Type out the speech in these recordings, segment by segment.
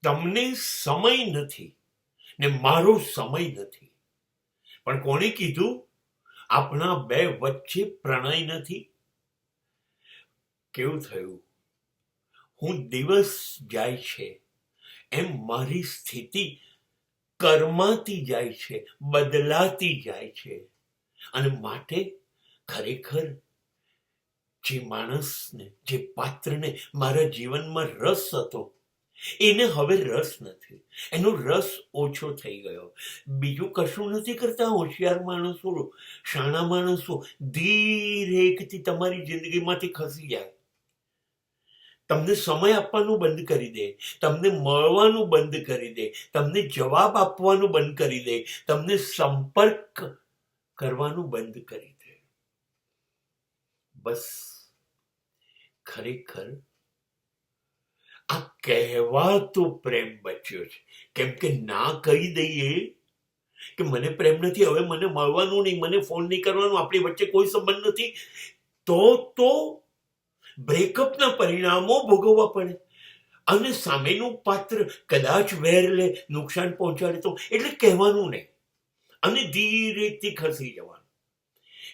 તમને સમય નથી ને મારો સમય નથી, પણ કોણે કીધું આપણા બે વચ્ચે પ્રણય નથી? કેવું થયું? હું દિવસ જાય છે એમ મારી સ્થિતિ કરમાતી જાય છે, બદલાતી જાય છે. અને માટે ખરેખર જે માણસને, જે પાત્રને મારા જીવનમાં રસ હતો, એને હવે રસ નથી. એનો રસ ઓછો થઈ ગયો. બીજું કશું નથી કરતા હોશિયાર માણસો, શાણા માણસો. ધીરેકથી તમારી જિંદગીમાંથી ખસી જાય, તમને સમય આપવાનું બંધ કરી દે, તમને મળવાનું બંધ કરી દે, તમને જવાબ આપવાનું બંધ કરી દે, તમને સંપર્ક કરવાનું બંધ કરી દે. બસ ખરેખર આ કહેવાતો પ્રેમ બચ્યો છે. કેમ કે ના કહી દઈએ કે મને પ્રેમ નથી, હવે મને મળવાનું નહીં, મને ફોન નહીં કરવાનું, આપણી વચ્ચે કોઈ સંબંધ નથી, તો બ્રેકઅપના પરિણામો ભોગવવા પડે. અને સામેનું પાત્ર કદાચ વેર લે, નુકસાન પહોંચાડે તો, એટલે કહેવાનું નહીં અને ધીરેથી ખસી જવાનું.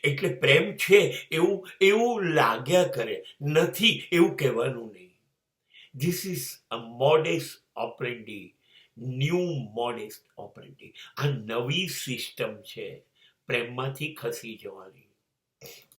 એટલે પ્રેમ છે એવું લાગ્યા કરે, નથી એવું કહેવાનું નહીં. This is a modus operandi, new modus operandi. આ નવી સિસ્ટમ છે પ્રેમમાંથી ખસી જવાની.